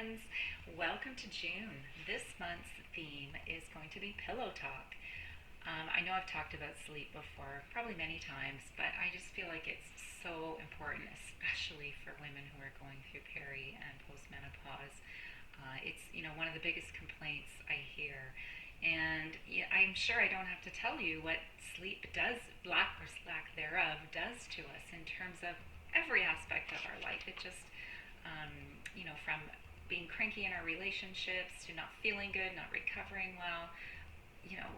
friends. Welcome to June. This month's theme is going to be pillow talk. I know I've talked about sleep before, probably many times, but I just feel like it's so important, especially for women who are going through peri and post-menopause. It's one of the biggest complaints I hear, and I'm sure I don't have to tell you what sleep does, lack or lack thereof, does to us in terms of every aspect of our life. It just from being cranky in our relationships to not feeling good, not recovering well, you know,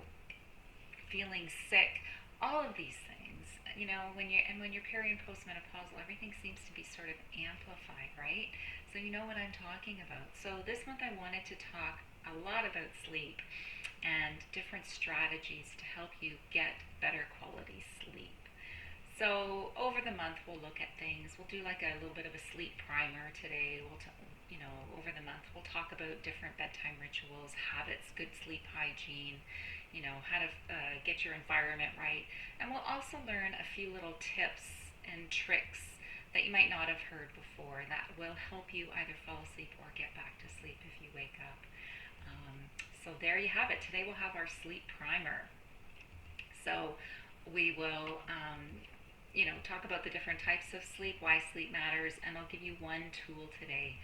feeling sick, all of these things. When you're peri and postmenopausal, everything seems to be sort of amplified, right? So you know what I'm talking about. So this month I wanted to talk a lot about sleep and different strategies to help you get better quality sleep. So over the month we'll look at things. We'll do like a little bit of a sleep primer today. Over the month we'll talk about different bedtime rituals, habits, good sleep hygiene, how to get your environment right. And we'll also learn a few little tips and tricks that you might not have heard before that will help you either fall asleep or get back to sleep if you wake up. So there you have it. Today we'll have our sleep primer. So we will talk about the different types of sleep, why sleep matters, and I'll give you one tool today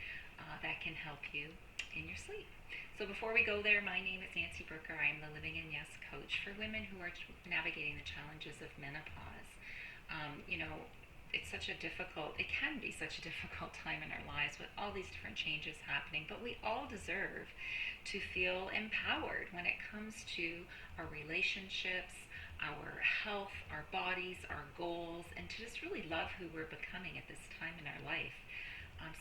that can help you in your sleep. So before we go there, my name is Nancy Brooker. I am the Living in Yes coach for women who are navigating the challenges of menopause. It can be such a difficult time in our lives with all these different changes happening, but we all deserve to feel empowered when it comes to our relationships, our health, our bodies, our goals, and to just really love who we're becoming at this time in our life.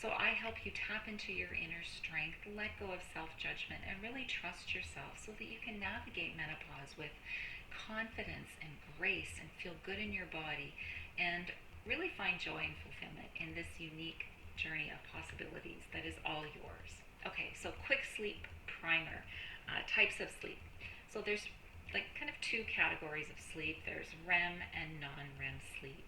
So I help you tap into your inner strength, let go of self-judgment, and really trust yourself so that you can navigate menopause with confidence and grace and feel good in your body and really find joy and fulfillment in this unique journey of possibilities that is all yours. Okay, so quick sleep primer, types of sleep. So there's like kind of two categories of sleep. There's REM and non-REM sleep.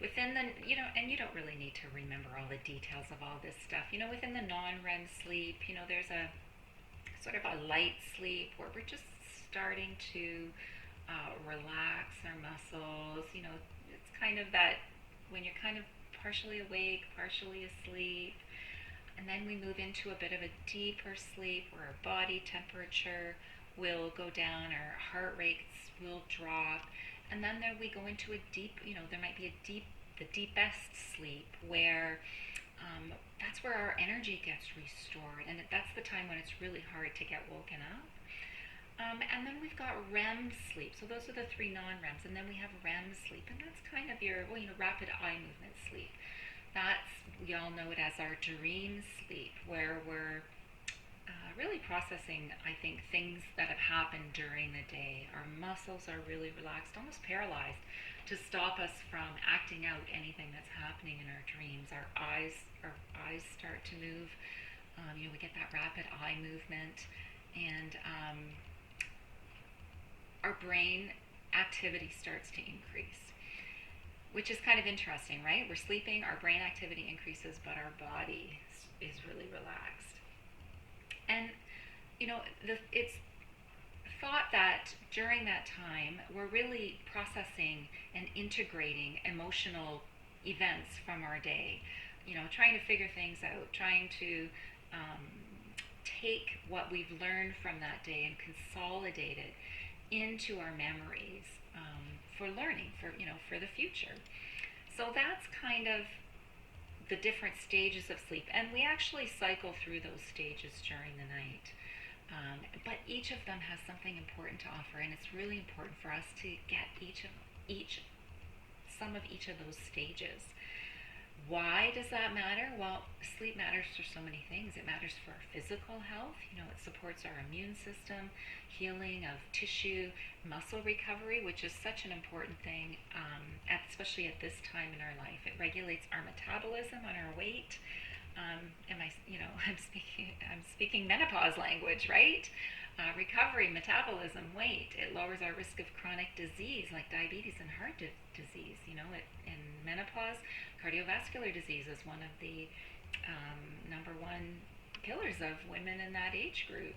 Within the, and you don't really need to remember all the details of all this stuff. Within the non-REM sleep, there's a sort of a light sleep where we're just starting to relax our muscles. It's kind of that when you're kind of partially awake, partially asleep. And then we move into a bit of a deeper sleep where our body temperature will go down, our heart rates will drop, and then we go into a deep, there might be the deepest sleep where that's where our energy gets restored, and that's the time when it's really hard to get woken up. And then we've got REM sleep. So those are the three non-REMs, and then we have REM sleep, and that's kind of your, rapid eye movement sleep. We all know it as our dream sleep, where we're really processing, I think, things that have happened during the day. Our muscles are really relaxed, almost paralyzed, to stop us from acting out anything that's happening in our dreams. Our eyes start to move. We get that rapid eye movement, and our brain activity starts to increase, which is kind of interesting, right? We're sleeping, our brain activity increases, but our body is really relaxed. And, it's thought that during that time, we're really processing and integrating emotional events from our day, trying to figure things out, trying to take what we've learned from that day and consolidate it into our memories for learning, for the future. So that's kind of the different stages of sleep, and we actually cycle through those stages during the night. But each of them has something important to offer, and it's really important for us to get some of each of those stages. Why does that matter? Well, sleep matters for so many things. It matters for our physical health. It supports our immune system, healing of tissue, muscle recovery, which is such an important thing, especially at this time in our life. It regulates our metabolism and our weight. I'm speaking menopause language, right? Recovery, metabolism, weight. It lowers our risk of chronic disease like diabetes and heart disease. In menopause, cardiovascular disease is one of the number one killers of women in that age group.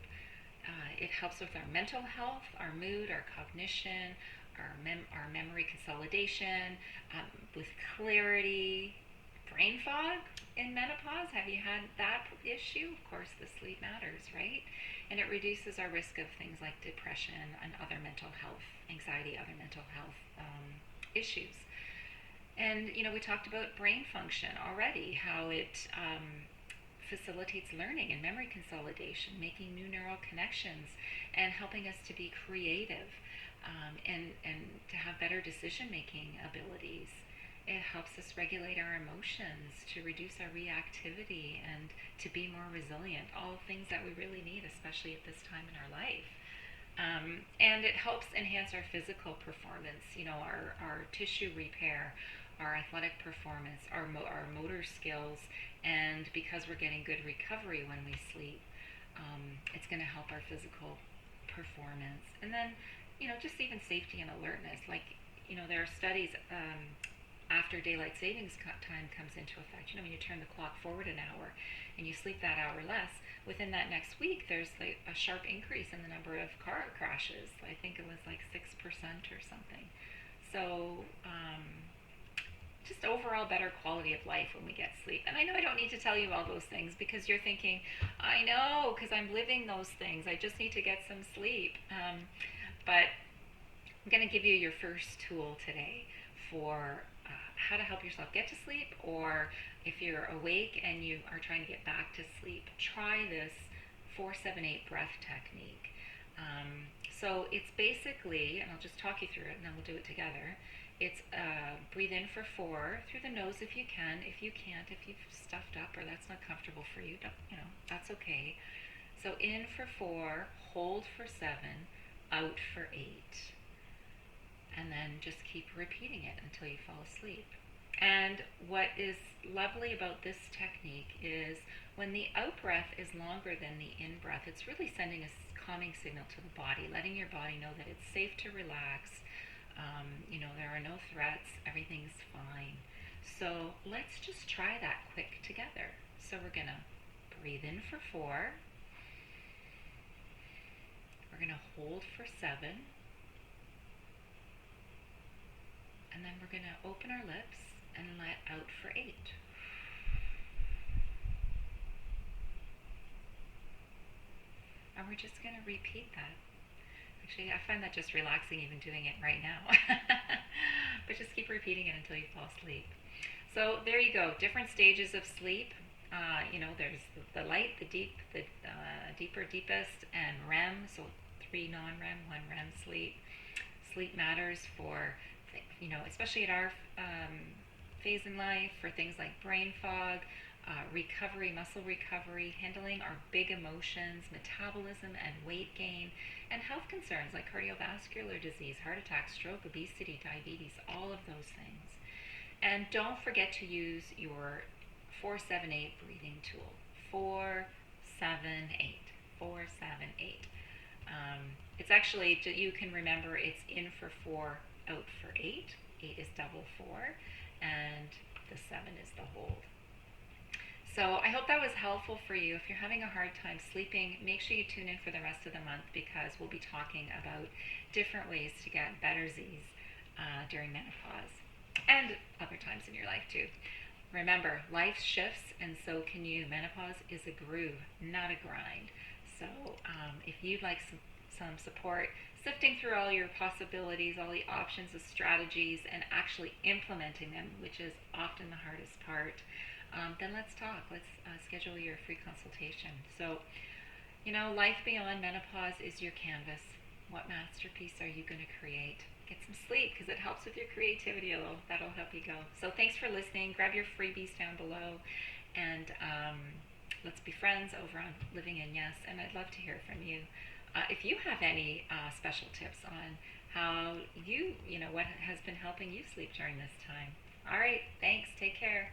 It helps with our mental health, our mood, our cognition, our memory consolidation, with clarity, brain fog in menopause. Have you had that issue? Of course, the sleep matters, right? And it reduces our risk of things like depression and other mental health, anxiety, other mental health issues. And, we talked about brain function already, how it facilitates learning and memory consolidation, making new neural connections, and helping us to be creative, and to have better decision-making abilities. It helps us regulate our emotions, to reduce our reactivity, and to be more resilient. All things that we really need, especially at this time in our life. And it helps enhance our physical performance, our tissue repair, our athletic performance, our motor skills, and because we're getting good recovery when we sleep, it's going to help our physical performance. And then, just even safety and alertness. Like, there are studies after daylight savings time comes into effect. When you turn the clock forward an hour and you sleep that hour less, within that next week, there's like a sharp increase in the number of car crashes. I think it was like 6% or something. So, just overall better quality of life when we get sleep. And I know I don't need to tell you all those things because you're thinking, I know, because I'm living those things. I just need to get some sleep. But I'm going to give you your first tool today for how to help yourself get to sleep, or if you're awake and you are trying to get back to sleep, try this 4-7-8 breath technique. So it's basically, and I'll just talk you through it and then we'll do it together. It's breathe in for 4 through the nose if you can. If you can't, if you've stuffed up or that's not comfortable for you, that's okay. So in for 4, hold for 7, out for 8. And then just keep repeating it until you fall asleep. And what is lovely about this technique is when the out breath is longer than the in breath, it's really sending a calming signal to the body, letting your body know that it's safe to relax. There are no threats, everything's fine. So let's just try that quick together. So we're going to breathe in for 4. We're going to hold for 7. And then we're going to open our lips and let out for 8. And we're just going to repeat that. Actually, I find that just relaxing even doing it right now. But just keep repeating it until you fall asleep. So there you go, different stages of sleep. There's the light, the deep, the deeper, deepest, and REM, so 3 non-REM, 1 REM sleep. Sleep matters for, especially at our phase in life, for things like brain fog, recovery, muscle recovery, handling our big emotions, metabolism and weight gain, and health concerns like cardiovascular disease, heart attack, stroke, obesity, diabetes, all of those things. And don't forget to use your 4-7-8 breathing tool. 4-7-8. 4-7-8. It's actually, you can remember it's in for 4, out for 8. 8 is double 4, and the 7 is the hold. So I hope that was helpful for you. If you're having a hard time sleeping, make sure you tune in for the rest of the month because we'll be talking about different ways to get better Z's during menopause and other times in your life too. Remember, life shifts and so can you. Menopause is a groove, not a grind. So if you'd like some support sifting through all your possibilities, all the options, the strategies, and actually implementing them, which is often the hardest part, then let's talk. Let's schedule your free consultation. So, life beyond menopause is your canvas. What masterpiece are you going to create? Get some sleep because it helps with your creativity. That'll help you go. So thanks for listening. Grab your freebies down below, and let's be friends over on Living in Yes. And I'd love to hear from you. If you have any special tips on how what has been helping you sleep during this time. All right, thanks. Take care.